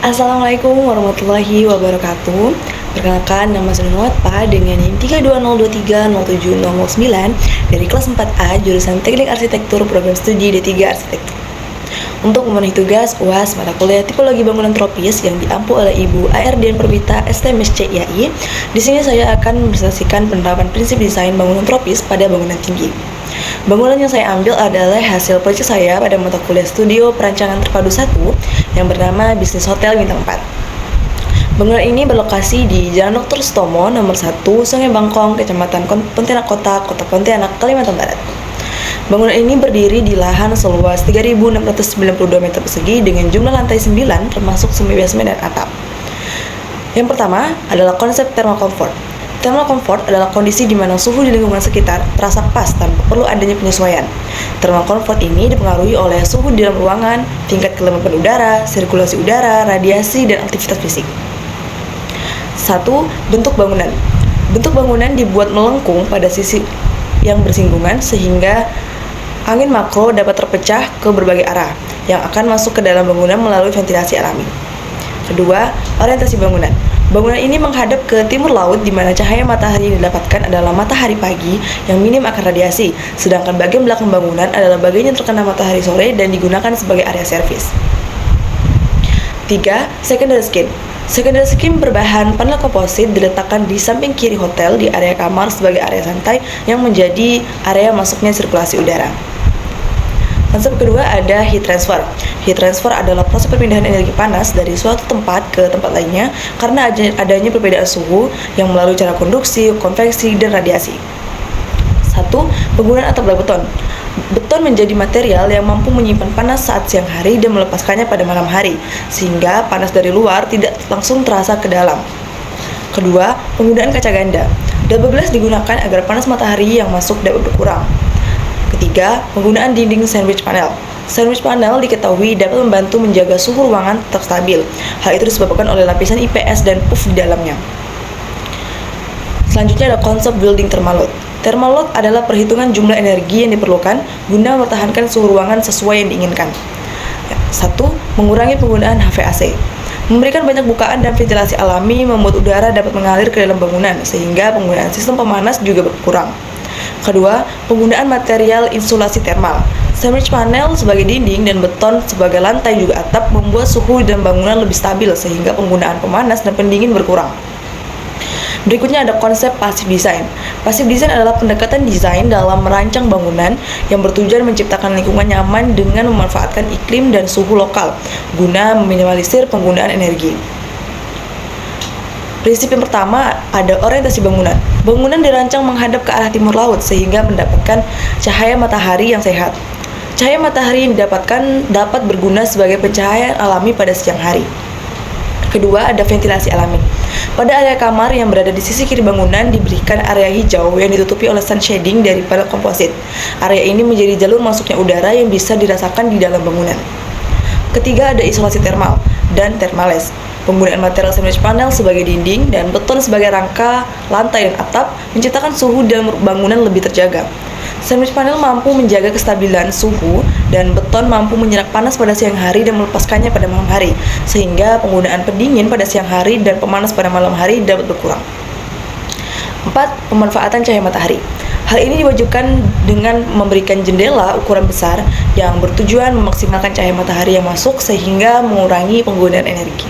Assalamualaikum warahmatullahi wabarakatuh. Perkenalkan, nama saya Nurwatpa dengan NIM 3202307009 dari kelas 4A jurusan Teknik Arsitektur Program Studi D3 Arsitektur. Untuk memenuhi tugas UAS mata kuliah Tipologi Bangunan Tropis yang diampu oleh Ibu Airdian Perbita STMSC IAI, di sini saya akan mempresentasikan penerapan prinsip desain bangunan tropis pada bangunan tinggi. Bangunan yang saya ambil adalah hasil proyek saya pada mata kuliah Studio Perancangan Terpadu 1 yang bernama Bisnis Hotel Bintang 4. Bangunan ini berlokasi di Jalan Dr. Sutomo nomor 1, Sungai Bangkong, Kecamatan Pontianak Kota, Kota Pontianak, Kalimantan Barat. Bangunan ini berdiri di lahan seluas 3.692 meter persegi dengan jumlah lantai 9 termasuk semi basement dan atap. Yang pertama adalah konsep thermal comfort. Thermal comfort adalah kondisi di mana suhu di lingkungan sekitar terasa pas tanpa perlu adanya penyesuaian. Thermal comfort ini dipengaruhi oleh suhu di dalam ruangan, tingkat kelembapan udara, sirkulasi udara, radiasi, dan aktivitas fisik. 1. Bentuk bangunan. Bentuk bangunan dibuat melengkung pada sisi yang bersinggungan sehingga angin makro dapat terpecah ke berbagai arah yang akan masuk ke dalam bangunan melalui ventilasi alami. Kedua, orientasi bangunan. Bangunan ini menghadap ke timur laut di mana cahaya matahari yang didapatkan adalah matahari pagi yang minim akan radiasi, sedangkan bagian belakang bangunan adalah bagian yang terkena matahari sore dan digunakan sebagai area servis. 3. Secondary skin. Secondary skin berbahan panel komposit diletakkan di samping kiri hotel di area kamar sebagai area santai yang menjadi area masuknya sirkulasi udara. Konsep kedua ada heat transfer. Heat transfer adalah proses perpindahan energi panas dari suatu tempat ke tempat lainnya karena adanya perbedaan suhu yang melalui cara konduksi, konveksi, dan radiasi. 1. Penggunaan atap beton. Beton menjadi material yang mampu menyimpan panas saat siang hari dan melepaskannya pada malam hari, sehingga panas dari luar tidak langsung terasa ke dalam. Kedua, penggunaan kaca ganda. Double glass digunakan agar panas matahari yang masuk dapat berkurang. Ketiga, penggunaan dinding sandwich panel. Sandwich panel diketahui dapat membantu menjaga suhu ruangan tetap stabil. Hal itu disebabkan oleh lapisan IPS dan puff di dalamnya. Selanjutnya ada konsep building thermal load. Thermal load adalah perhitungan jumlah energi yang diperlukan guna mempertahankan suhu ruangan sesuai yang diinginkan. 1. Mengurangi penggunaan HVAC. Memberikan banyak bukaan dan ventilasi alami membuat udara dapat mengalir ke dalam bangunan sehingga penggunaan sistem pemanas juga berkurang. Kedua, penggunaan material insulasi thermal. Sandwich panel sebagai dinding dan beton sebagai lantai juga atap membuat suhu dan bangunan lebih stabil sehingga penggunaan pemanas dan pendingin berkurang. Berikutnya ada konsep passive design. Passive design adalah pendekatan desain dalam merancang bangunan yang bertujuan menciptakan lingkungan nyaman dengan memanfaatkan iklim dan suhu lokal guna meminimalisir penggunaan energi. Prinsip yang pertama ada orientasi bangunan. Bangunan dirancang menghadap ke arah timur laut sehingga mendapatkan cahaya matahari yang sehat. Cahaya matahari yang didapatkan dapat berguna sebagai pencahayaan alami pada siang hari. Kedua, ada ventilasi alami. Pada area kamar yang berada di sisi kiri bangunan diberikan area hijau yang ditutupi oleh sun shading dari panel komposit. Area ini menjadi jalur masuknya udara yang bisa dirasakan di dalam bangunan. Ketiga, ada isolasi thermal dan thermales. Penggunaan material sandwich panel sebagai dinding dan beton sebagai rangka, lantai, dan atap menciptakan suhu dalam bangunan lebih terjaga. Sandwich panel mampu menjaga kestabilan suhu dan beton mampu menyerap panas pada siang hari dan melepaskannya pada malam hari, sehingga penggunaan pendingin pada siang hari dan pemanas pada malam hari dapat berkurang. 4. Pemanfaatan cahaya matahari. Hal ini diwajibkan dengan memberikan jendela ukuran besar yang bertujuan memaksimalkan cahaya matahari yang masuk sehingga mengurangi penggunaan energi.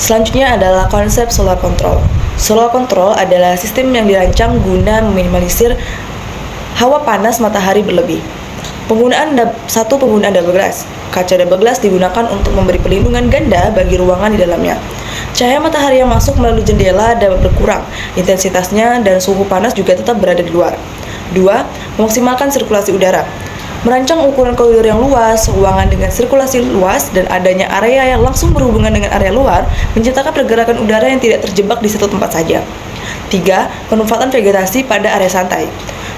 Selanjutnya adalah konsep solar control. Solar control adalah sistem yang dirancang guna meminimalisir hawa panas matahari berlebih. Penggunaan double glass. Kaca double glass digunakan untuk memberi perlindungan ganda bagi ruangan di dalamnya. Cahaya matahari yang masuk melalui jendela dapat berkurang, intensitasnya dan suhu panas juga tetap berada di luar. 2. Memaksimalkan sirkulasi udara. Merancang ukuran koridor yang luas, ruangan dengan sirkulasi luas, dan adanya area yang langsung berhubungan dengan area luar menciptakan pergerakan udara yang tidak terjebak di satu tempat saja. 3. Pemanfaatan vegetasi pada area santai.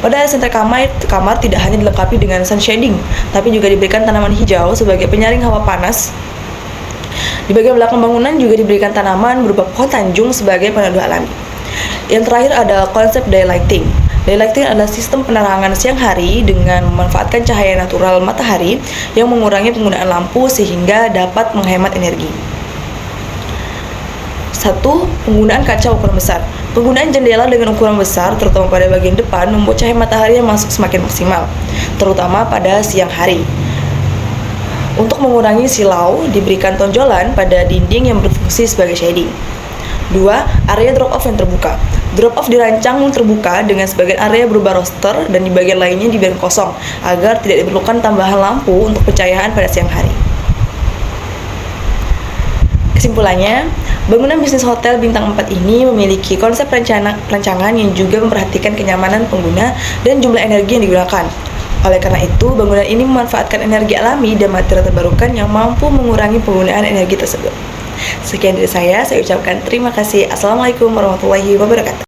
Pada area santai kamar tidak hanya dilengkapi dengan sun shading, tapi juga diberikan tanaman hijau sebagai penyaring hawa panas. Di bagian belakang bangunan juga diberikan tanaman berupa pohon tanjung sebagai peneduh alami. Yang terakhir ada konsep daylighting. Daylighting adalah sistem penerangan siang hari dengan memanfaatkan cahaya natural matahari yang mengurangi penggunaan lampu sehingga dapat menghemat energi. 1. Penggunaan kaca ukuran besar. Penggunaan jendela dengan ukuran besar, terutama pada bagian depan, membuat cahaya matahari yang masuk semakin maksimal, terutama pada siang hari. Untuk mengurangi silau, diberikan tonjolan pada dinding yang berfungsi sebagai shading. 2. Area drop-off yang terbuka. Drop-off dirancang terbuka dengan sebagian area berubah roster dan di bagian lainnya dibiarkan kosong agar tidak diperlukan tambahan lampu untuk pencahayaan pada siang hari. Kesimpulannya, bangunan bisnis hotel bintang 4 ini memiliki konsep rancangan yang juga memperhatikan kenyamanan pengguna dan jumlah energi yang digunakan. Oleh karena itu, bangunan ini memanfaatkan energi alami dan material terbarukan yang mampu mengurangi penggunaan energi tersebut. Sekian dari saya ucapkan terima kasih. Assalamualaikum warahmatullahi wabarakatuh.